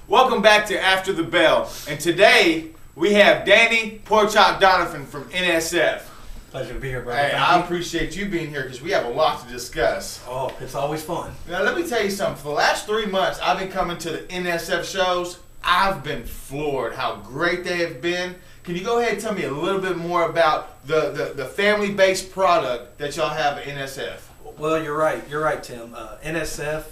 Welcome back to After the Bell. And today we have Danny Porkchop Donavin from NSF. Pleasure to be here, brother. Hey, I appreciate you being here because we have a lot to discuss. Oh, it's always fun. Now, let me tell you something. For the last 3 months, I've been coming to the NSF shows. I've been floored how great they have been. Can you go ahead and tell me a little bit more about the family-based product that y'all have at NSF? Well, you're right. You're right, Tim. NSF,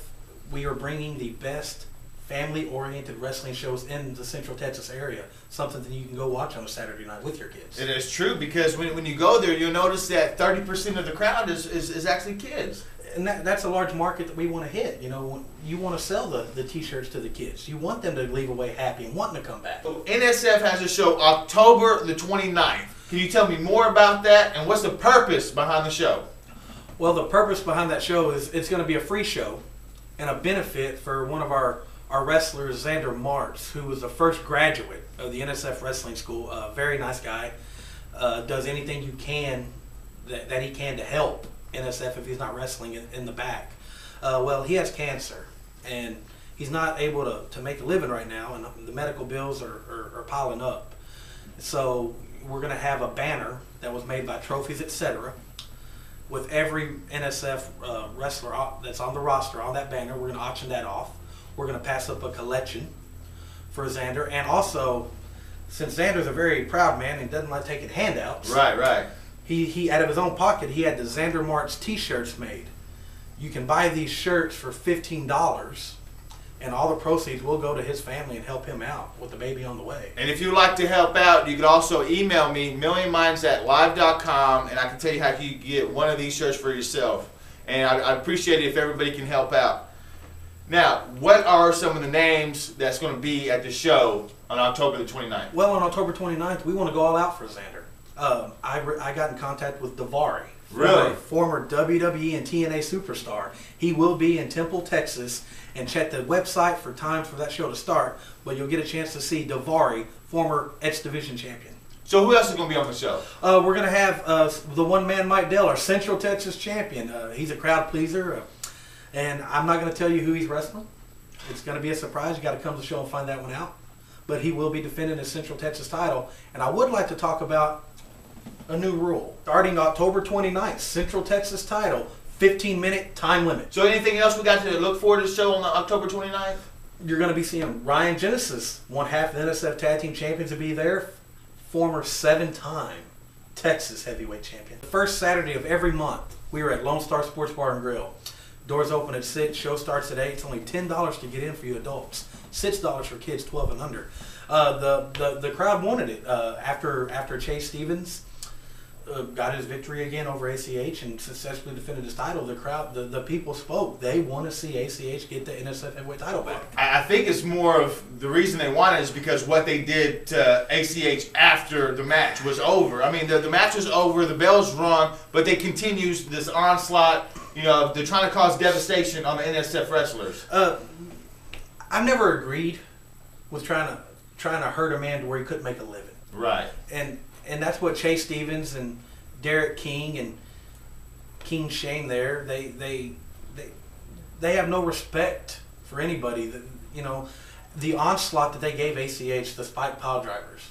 we are bringing the best family-oriented wrestling shows in the Central Texas area. Something that you can go watch on a Saturday night with your kids. It is true because when you go there, you'll notice that 30% of the crowd is actually kids. And that's a large market that we want to hit. You know, you want to sell the T-shirts to the kids. You want them to leave away happy and wanting to come back. So NSF has a show October the 29th. Can you tell me more about that and what's the purpose behind the show? Well, the purpose behind that show is it's going to be a free show and a benefit for one of our wrestlers, Xander Martz, who was the first graduate of the NSF Wrestling School. A very nice guy. Does anything you can that he can to help NSF if he's not wrestling in the back. Well, he has cancer, and he's not able to make a living right now, and the medical bills are piling up. So we're going to have a banner that was made by Trophies, etc. With every NSF wrestler that's on the roster on that banner. We're going to auction that off. We're going to pass up a collection for Xander, and also, since Xander's a very proud man and doesn't like taking handouts. Right. He out of his own pocket, he had the Xander Martz T-shirts made. You can buy these shirts for $15, and all the proceeds will go to his family and help him out with the baby on the way. And if you'd like to help out, you can also email me, millionminds@live.com, and I can tell you how you can get one of these shirts for yourself. And I'd appreciate it if everybody can help out. Now, what are some of the names that's going to be at the show on October the 29th? Well, on October 29th, we want to go all out for Xander. I got in contact with Davari. Really? Former WWE and TNA superstar. He will be in Temple, Texas, and check the website for times for that show to start, but you'll get a chance to see Davari, former X Division champion. So who else is going to be on the show? We're going to have the one-man Mike Dell, our Central Texas champion. He's a crowd pleaser, and I'm not going to tell you who he's wrestling. It's going to be a surprise. You got to come to the show and find that one out. But he will be defending his Central Texas title, and I would like to talk about a new rule. Starting October 29th, Central Texas title, 15-minute time limit. So anything else we got to look forward to the show on October 29th? You're going to be seeing Ryan Genesis, one half of the NSF Tag Team Champions, to be there. Former 7-time Texas Heavyweight Champion. The first Saturday of every month, we are at Lone Star Sports Bar and Grill. Doors open at 6, show starts at 8. It's only $10 to get in for you adults. $6 for kids 12 and under. The crowd wanted it. After Chase Stevens got his victory again over ACH and successfully defended his title, the crowd, the people spoke. They want to see ACH get the NSF heavyweight title back. I think it's more of the reason they want it is because what they did to ACH after the match was over. I mean, the match was over, the bell's rung, but they continues this onslaught. You know, they're trying to cause devastation on the NSF wrestlers. I've never agreed with trying to hurt a man to where he couldn't make a living. Right. And that's what Chase Stevens and Derek King and King Shane there, they have no respect for anybody. That, you know, the onslaught that they gave ACH, the spike pile drivers,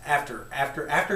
after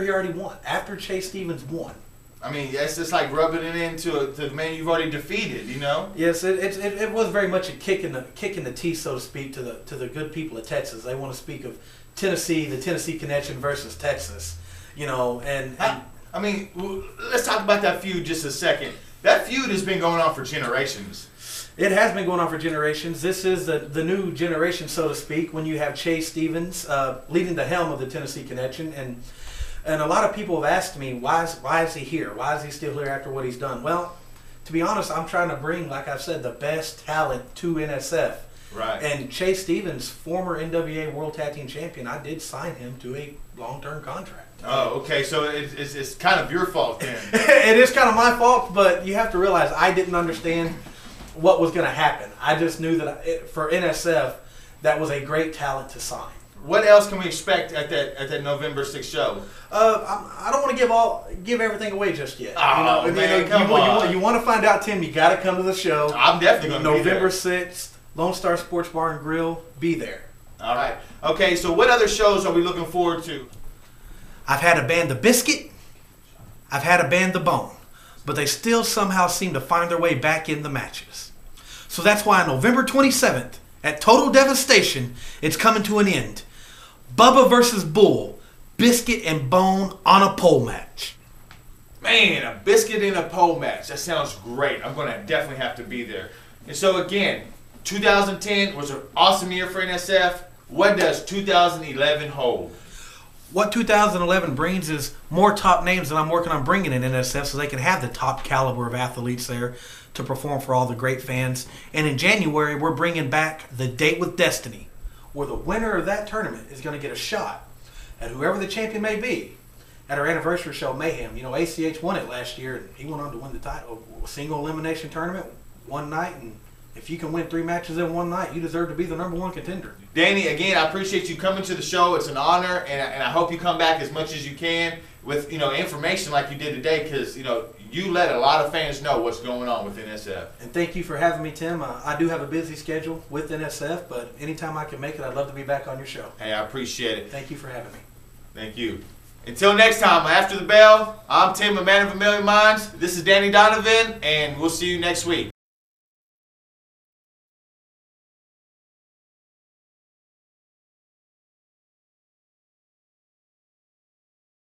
he already won, after Chase Stevens won. I mean, it's just like rubbing it into the man you've already defeated, you know? Yes, it was very much a kick in the teeth, so to speak, to the good people of Texas. They want to speak of Tennessee, the Tennessee connection versus Texas. You know, and I mean, let's talk about that feud just a second. That feud has been going on for generations. It has been going on for generations. This is the new generation, so to speak, when you have Chase Stevens leading the helm of the Tennessee connection, and a lot of people have asked me, why is he here? Why is he still here after what he's done? Well, to be honest, I'm trying to bring, like I've said, the best talent to NSF. Right. And Chase Stevens, former NWA World Tag Team Champion, I did sign him to a long-term contract. Oh, okay. So it's kind of your fault then. It is kind of my fault, but you have to realize I didn't understand what was going to happen. I just knew that for NSF, that was a great talent to sign. What else can we expect at that November 6th show? I don't want to give everything away just yet. Oh, man, come on. You want to find out, Tim, you got to come to the show. I'm definitely going to be there. November 6th, Lone Star Sports Bar and Grill, be there. All right. Okay, so what other shows are we looking forward to? I've had a band The Biscuit. I've had a band The Bone. But they still somehow seem to find their way back in the matches. So that's why on November 27th, at Total Devastation, it's coming to an end. Bubba versus Bull, Biscuit and Bone on a pole match. Man, a biscuit in a pole match. That sounds great. I'm going to definitely have to be there. And so again, 2010 was an awesome year for NSF. What does 2011 hold? What 2011 brings is more top names that I'm working on bringing in NSF so they can have the top caliber of athletes there to perform for all the great fans. And in January, we're bringing back the Date with Destiny, where the winner of that tournament is going to get a shot at whoever the champion may be at our anniversary show, Mayhem. You know, ACH won it last year, and he went on to win the title. A single elimination tournament, one night, and if you can win 3 matches in one night, you deserve to be the #1 contender. Danny, again, I appreciate you coming to the show. It's an honor, and I hope you come back as much as you can with, you know, information like you did today, because, you know, you let a lot of fans know what's going on with NSF. And thank you for having me, Tim. I do have a busy schedule with NSF, but anytime I can make it, I'd love to be back on your show. Hey, I appreciate it. Thank you for having me. Thank you. Until next time, after the bell, I'm Tim, a man of a million minds. This is Danny Donavin, and we'll see you next week.